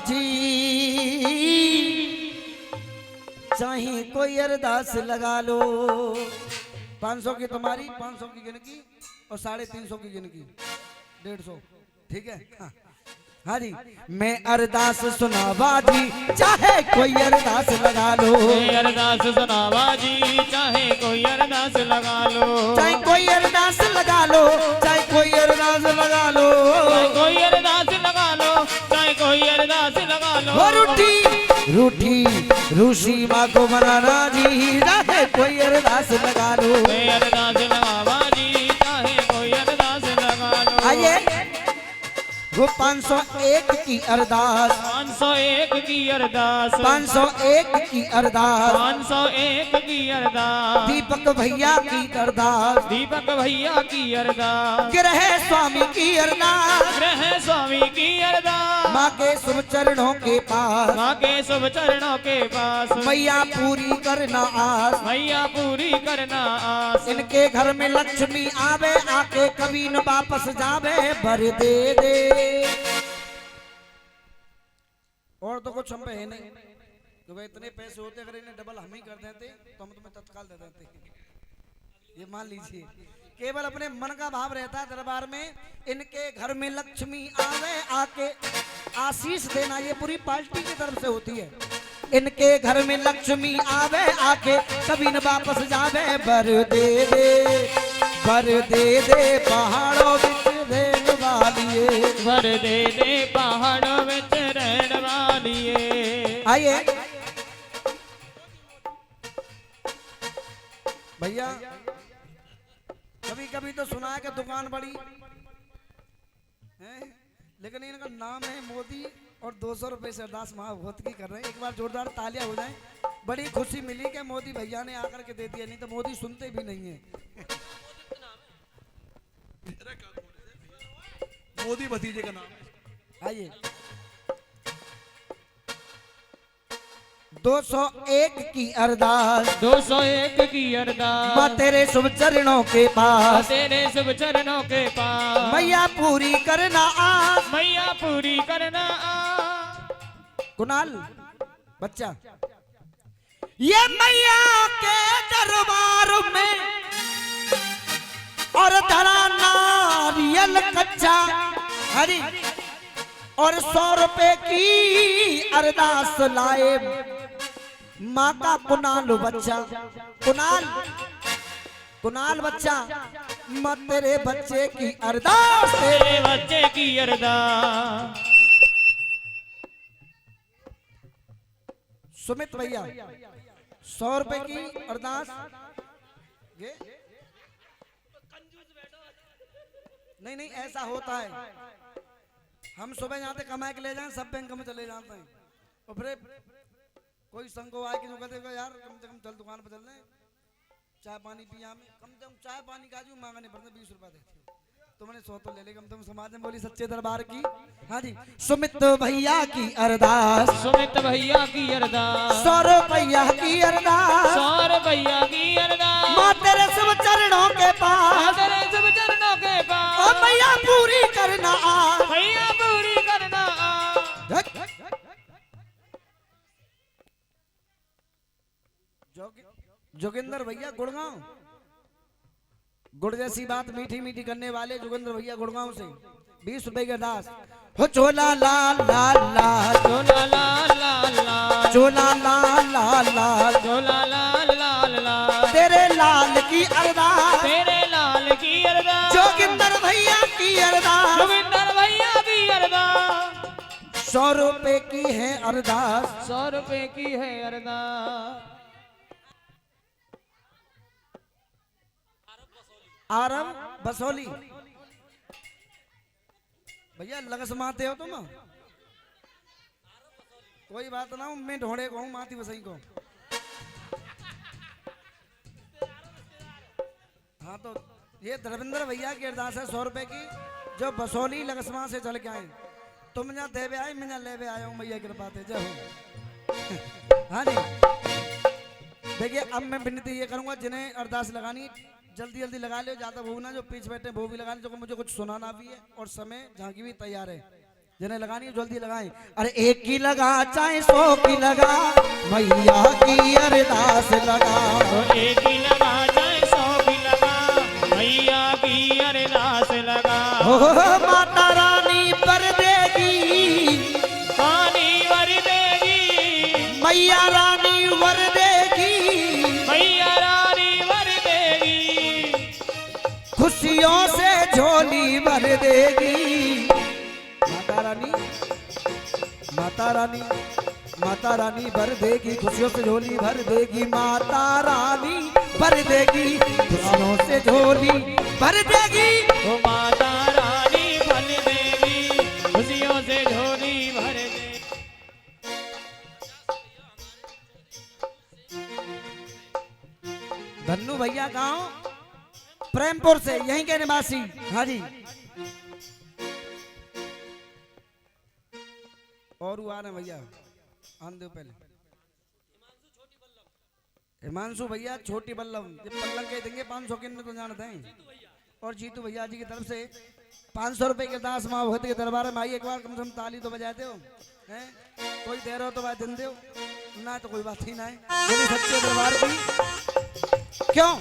बाजी चाहे कोई अरदास लगा लो। 500 की तुम्हारी, 500 की गिनकी और 350 की गिनकी, 150। ठीक है? हाँ जी। मैं अरदास सुना बाजी चाहे कोई अरदास लगा लो। मैं अरदास सुना बाजी चाहे कोई अरदास लगा लो। चाहे कोई अरदास लगा लो, चाहे कोई अरदास लगा लो, चाहे कोई अरदास लगा लो, चाहे कोई अरदास लगा लो। वो रूठी रूठी रूसी माँ को मनाना जी चाहे कोई अरदास लगा लो। मैं अरदास लगा बाजी चाहे कोई अरदास लगा लो। आइए वो 501 की अरदास, 501 की अरदास, 501 की अरदास, 501 की अरदास, दीपक भैया की अरदास, दीपक भैया की अरदास, ग्रह स्वामी की अरदास, ग्रह स्वामी की अरदास, माँ के शुभ चरणों के पास, माँ के शुभ चरणों के पास, मैया पूरी करना आस, मैया पूरी करना आस। इनके घर में लक्ष्मी आवे आके कभी न वापस जावे भर दे दे। और तो कुछ हम पे है नहीं तो भाई इतने पैसे होते अगर इन्हें डबल हम ही कर देते तो हम तुम्हें तत्काल दे देते। ये मान लीजिए केवल अपने मन का भाव रहता है दरबार में, इनके घर में लक्ष्मी आवे आके आशीष देना ये पूरी पार्टी की तरफ से होती है। इनके घर में लक्ष्मी आवे आके कभी न वापस जावे भर दे दे, भर दे दे पहाड़ों बिच रहने वालिए, भर दे दे पहाड़ों में रहने वालिए। आइए भैया कभी कभी तो सुना है कि दुकान बड़ी है लेकिन इनका नाम है मोदी और 200 रुपए से अरदास महाभूत की कर रहे हैं। एक बार जोरदार तालियां हो जाएं। बड़ी खुशी मिली कि मोदी भैया ने आकर के दे दिया, नहीं तो मोदी सुनते भी नहीं है। मोदी भतीजे का नाम है। आइए 201 की अरदास, 201 की अरदास, माँ तेरे शुभ चरणों के पास, तेरे शुभ चरणों के पास, मैया पूरी करना आस। मैया पूरी करना आस। कुणाल बच्चा ये मैया के दरबार में और धरा नारियल कच्चा हरी और 100 रुपए की अरदास लाए माँ का कुणाल बच्चा, कुणाल कुणाल बच्चा माँ तेरे बच्चे की अरदास, तेरे बच्चे की अरदास। सुमित भैया 100 रुपए की अरदास। ये नहीं नहीं ऐसा होता है, हम सुबह यहाँ से कमा के ले जाएं सब बैंक में चले जाते हैं और फिर कोई संग को आए कि जो कहते हैं यार कम से कम चल दुकान पर चल रहे चाय पानी पिया में, कम से कम चाय पानी का जो मांगा नहीं पड़ता 20 रुपया देते हो तो मैंने 100 तो ले ले कम से कम समाज में बोली सच्चे दरबार की। हाँ जी सुमित भैया की अरदास, सुमित भैया की अरदास, 100 रुपया की अरदास, 100 रुपया की अरदास, माँ तेरे सब चरणों के पास, तेरे शुभ चरणों के पास, और मैया पूरी करना आस। मैया पूरी करना आस। जोगिंदर भैया गुड़गांव, गुड़ जैसी बात मीठी मीठी करने वाले जोगिंदर भैया गुड़गांव से 20 रुपए के दास। हो चोला लाल लाल लाल, चोला लाल लाल लाल, चोला लाल लाल लाल, चोला लाल लाल लाल, तेरे लाल की अरदास, तेरे लाल की अरदास, जोगिंदर भैया की अरदास, जोगिंदर भैया की अरदास। 100 रुपए की है अरदास, 100 रुपए की है अरदास। आरब बसोली भैया लगसमाते हो तुम, कोई बात ना मैं ढोड़े को हूँ माती बसई को। हाँ तो ये धर्मेंद्र भैया की अरदास है 100 रुपए की, जो बसोली लगसमा से चल के आए। तुम यहाँ देवे आए मैं यहाँ लेवे आया हूँ मैया कृपा से जय हो। हाँ जी देखिए अब मैं विनती ये करूँगा जिन्हें अरदास लगानी जल्दी जल्दी लगा लो, ज्यादा वो ना जो पीछे बैठे वो भी लगा लो, जो मुझे कुछ सुनाना भी है और समय झांकी भी तैयार है। जिन्हें लगानी है जल्दी लगाएं। अरे एक की लगा चाहे 100 की लगा, मैया की अरदास लगा। तो एक ही लगा चाहे 100 की लगा, मैया की अरदास लगा। हो माता रानी पर देगी, रानी वर देगी, मैया रानी वर देगी, मैया रानी वर देगी, खुशियों से झोली भर देगी। माता रानी, माता रानी, माता रानी भर देगी, खुशियों से झोली भर देगी। माता रानी भर देगी, खुशियों से झोली भर देगी। ओ माता रानी भर देगी, खुशियों से झोली भर देगी। धन्नू भैया गांव प्रेमपुर से, यहीं के निवासी। हाँ जी। और वो आ रहे भैया, आन दो पहले। हिमांशु भैया छोटी बल्लभ, ये पल्लव के देंगे 500 के में तो जानते हैं। और जीतू भैया जी की तरफ से 500 रुपए के दास माँ भगत के दरबार में आई। एक बार कम से कम ताली तो बजाते हो हैं, कोई दे रहे हो तो बात दिन दो ना, तो कोई बात ही ना है। बोली सच्चे दरबार की। क्यों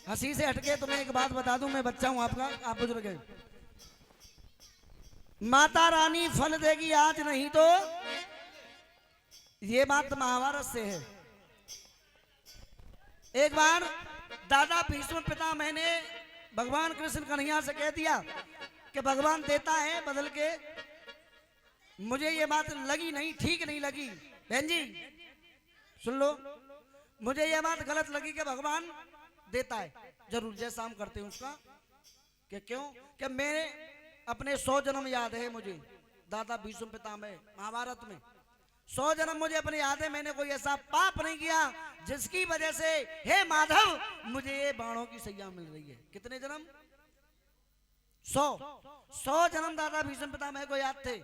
हंसी से हटके तुम्हें एक बात बता दूं, मैं बच्चा हूं आपका, आप बुजुर्ग हैं। माता रानी फल देगी आज नहीं तो, ये बात महाभारत से है। एक बार दादा भीष्म पिता मैंने भगवान कृष्ण कन्हैया से कह दिया कि भगवान देता है बदल के। मुझे ये बात लगी नहीं, ठीक नहीं लगी। बहन जी सुन लो, मुझे ये बात गलत लगी कि भगवान देता है जरूर, जैसा हम करते हैं उसका। कि क्यों कि मेरे अपने 100 जन्म याद है मुझे, दादा भीष्म पितामह महाभारत में 100 जन्म मुझे अपने याद है। मैंने कोई ऐसा पाप नहीं किया जिसकी वजह से हे माधव मुझे ये बाणों की सैया मिल रही है। कितने जन्म? 100 जन्म दादा भीष्म पितामह को याद थे।